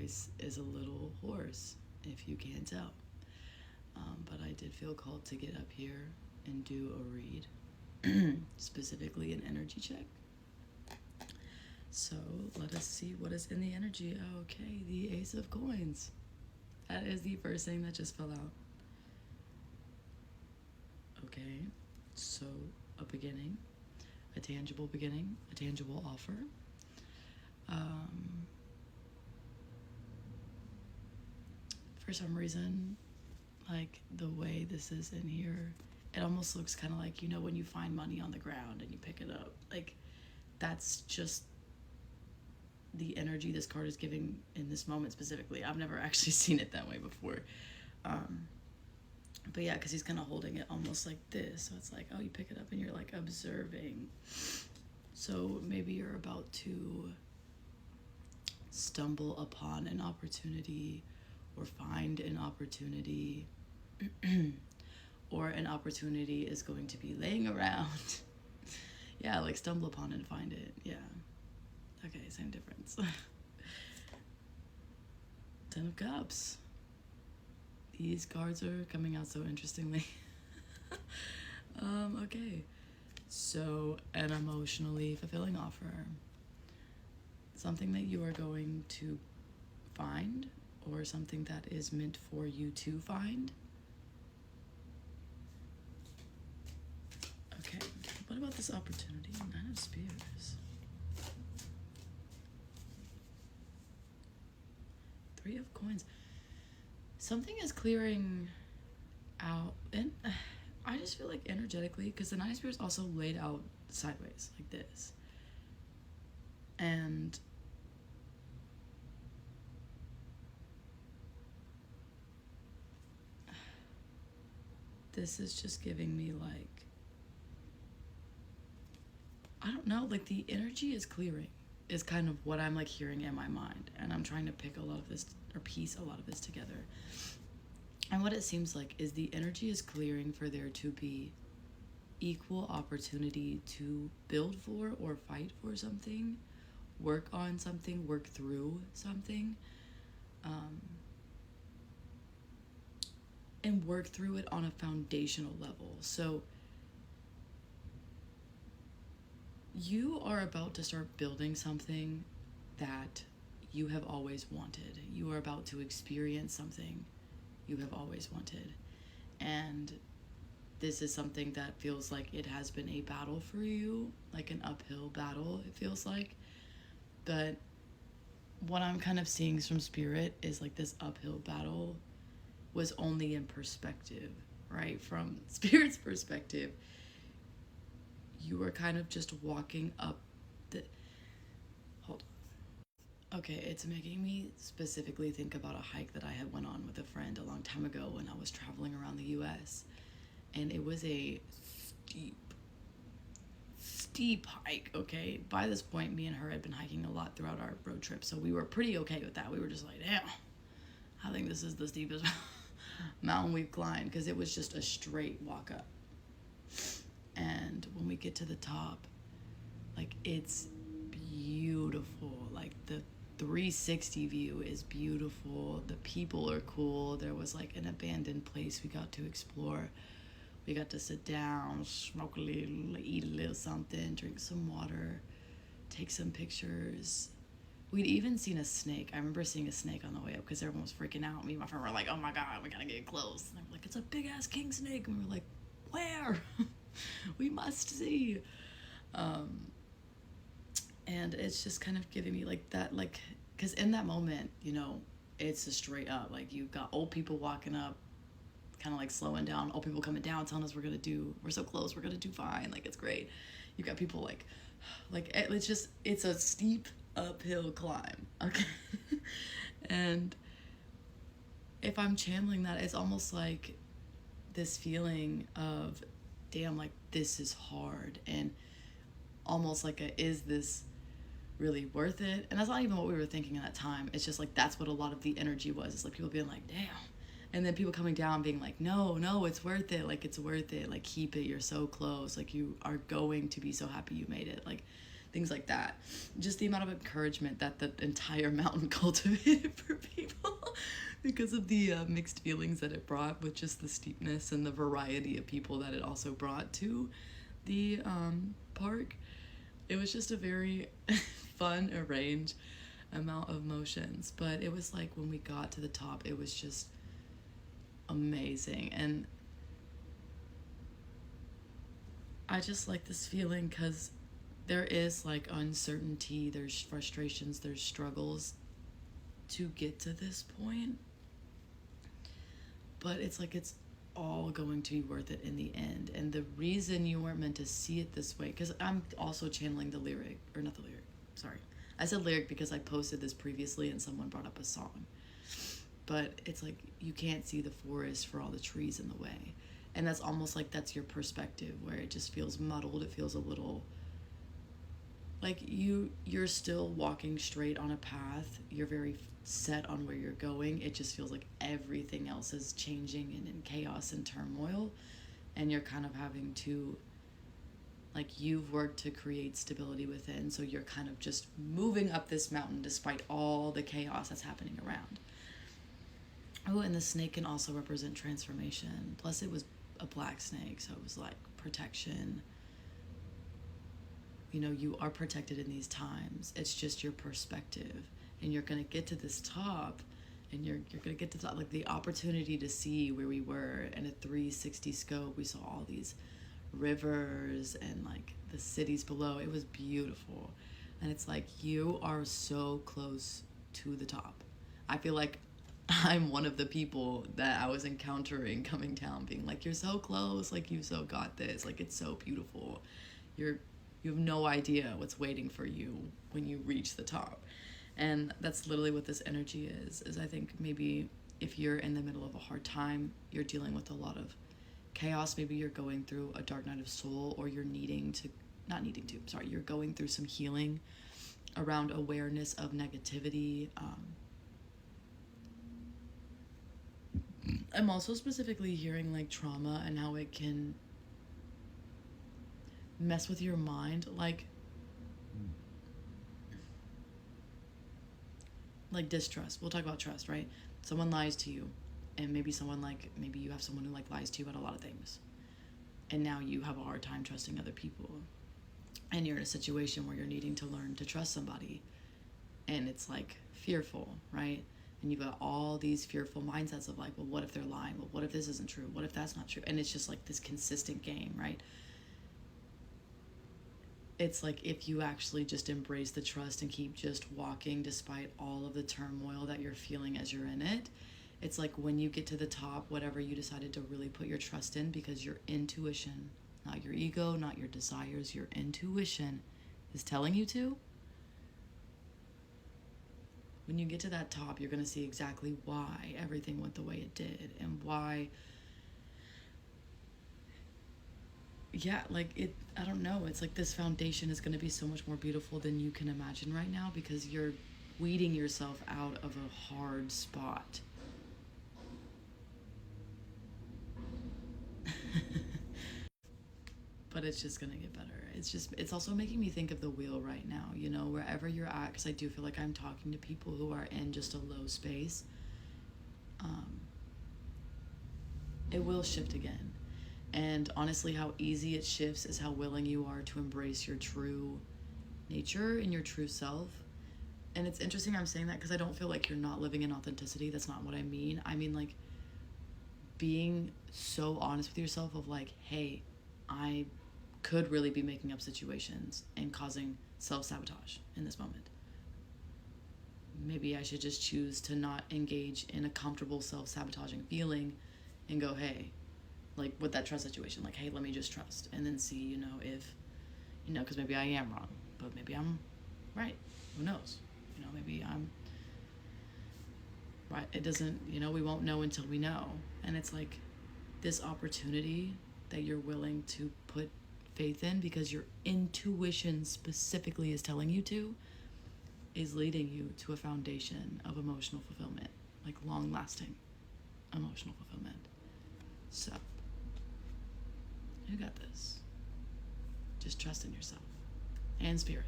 voice is a little hoarse, if you can't tell. But I did feel called to get up here and do a read, specifically an energy check. So let us see what is in the energy. Okay, the Ace of Coins. That is the first thing that just fell out. Okay, so a beginning, a tangible beginning, a tangible offer. For some reason, like the way this is in here, it almost looks kind of like, you know, when you find money on the ground and you pick it up. Like, that's just the energy this card is giving in this moment specifically. I've never actually seen it that way before. But yeah, because he's kind of holding it almost like this. So it's like, oh, you pick it up and you're like observing. So maybe you're about to stumble upon an opportunity or find an opportunity. Or an opportunity is going to be laying around. Yeah, like stumble upon and find it. Yeah. Okay, same difference. Ten of Cups. These cards are coming out so interestingly. Okay. So, an emotionally fulfilling offer. Something that you are going to find, or something that is meant for you to find. Okay, what about this opportunity? Nine of Spears. Three of Coins. Something is clearing out, and I just feel like energetically, because the Nine of Spears also laid out sideways like this, and this is just giving me like, I don't know, like the energy is clearing is kind of what I'm like hearing in my mind, and I'm trying to pick a lot of this or piece a lot of this together. And what it seems like is the energy is clearing for there to be equal opportunity to build for or fight for something, work on something, work through something, and work through it on a foundational level. So you are about to start building something that you have always wanted. You are about to experience something you have always wanted. And this is something that feels like it has been a battle for you, like an uphill battle, it feels like. But what I'm kind of seeing from Spirit is like this uphill battle was only in perspective, right? From Spirit's perspective, you were kind of just walking up the... Hold on. Okay, it's making me specifically think about a hike that I had went on with a friend a long time ago when I was traveling around the US. And it was a steep hike, okay? By this point, me and her had been hiking a lot throughout our road trip, so we were pretty okay with that. We were just like, damn, I think this is the steepest mountain we've climbed, because it was just a straight walk up. And when we get to the top, like, it's beautiful. Like, the 360 view is beautiful. The people are cool. There was like an abandoned place we got to explore. We got to sit down, smoke a little, eat a little something, drink some water, take some pictures. We'd even seen a snake. I remember seeing a snake on the way up because everyone was freaking out. Me and my friend were like, oh my God, we gotta get close. And they were like, it's a big ass king snake. And we were like, where? We must see. And it's just kind of giving me like that, like, because in that moment, you know, it's a straight up, like, you've got old people walking up, kind of like slowing down, old people coming down, telling us we're so close, we're gonna do fine, like, it's great. You've got people like it's just, it's a steep uphill climb, okay? And if I'm channeling that, it's almost like this feeling of, damn, like, this is hard, and almost like is this really worth it? And that's not even what we were thinking at that time. It's just like, that's what a lot of the energy was. It's like people being like, damn. And then people coming down being like, no, it's worth it. Like, it's worth it. Like, keep it. You're so close. Like, you are going to be so happy you made it. Like, things like that. Just the amount of encouragement that the entire mountain cultivated for people because of the mixed feelings that it brought with just the steepness and the variety of people that it also brought to the park. It was just a very fun, arranged amount of emotions. But it was like when we got to the top, it was just amazing. And I just like this feeling because there is like uncertainty, there's frustrations, there's struggles to get to this point. But it's like it's all going to be worth it in the end. And the reason you weren't meant to see it this way, because I'm also channeling the lyric, or not the lyric, sorry. I said lyric because I posted this previously and someone brought up a song. But it's like you can't see the forest for all the trees in the way. And that's almost like that's your perspective, where it just feels muddled. It feels a little like you're still walking straight on a path. You're very set on where you're going. It just feels like everything else is changing and in chaos and turmoil, and you're kind of having to, like, you've worked to create stability within, so you're kind of just moving up this mountain despite all the chaos that's happening around. Oh, and the snake can also represent transformation. Plus it was a black snake, so it was like protection. You know, you are protected in these times. It's just your perspective. And you're going to get to this top, and you're going to get to the top, like the opportunity to see where we were in a 360 scope. We saw all these rivers and like the cities below. It was beautiful. And it's like you are so close to the top. I feel like I'm one of the people that I was encountering coming down, being like, you're so close, like you so got this, like it's so beautiful. You have no idea what's waiting for you when you reach the top. And that's literally what this energy is I think maybe if you're in the middle of a hard time, you're dealing with a lot of chaos, maybe you're going through a dark night of soul, or you're you're going through some healing around awareness of negativity. I'm also specifically hearing like trauma and how it can mess with your mind, like distrust. We'll talk about trust, right? Someone lies to you, and maybe you have someone who like lies to you about a lot of things, and now you have a hard time trusting other people, and you're in a situation where you're needing to learn to trust somebody, and it's like fearful, right? And you've got all these fearful mindsets of like, well, what if they're lying? Well, what if this isn't true? What if that's not true? And it's just like this consistent game, right? It's like if you actually just embrace the trust and keep just walking despite all of the turmoil that you're feeling as you're in it, it's like when you get to the top, whatever you decided to really put your trust in, because your intuition, not your ego, not your desires, your intuition is telling you to. When you get to that top, you're going to see exactly why everything went the way it did, and why, yeah, like I don't know, it's like this foundation is going to be so much more beautiful than you can imagine right now, because you're weeding yourself out of a hard spot. But it's just going to get better. It's also making me think of the wheel right now, you know, wherever you're at, because I do feel like I'm talking to people who are in just a low space. It will shift again. And honestly, how easy it shifts is how willing you are to embrace your true nature and your true self. And it's interesting I'm saying that because I don't feel like you're not living in authenticity. That's not what I mean. I mean, like, being so honest with yourself of like, hey, I could really be making up situations and causing self-sabotage in this moment. Maybe I should just choose to not engage in a comfortable self-sabotaging feeling and go, hey, like with that trust situation, like, hey, let me just trust, and then see, you know, if, you know, because maybe I am wrong, but maybe I'm right. Who knows? You know, maybe I'm right. It doesn't, you know, we won't know until we know. And it's like this opportunity that you're willing to put faith in because your intuition specifically is telling you to, is leading you to a foundation of emotional fulfillment, like long-lasting emotional fulfillment. So, you got this. Just trust in yourself and spirit.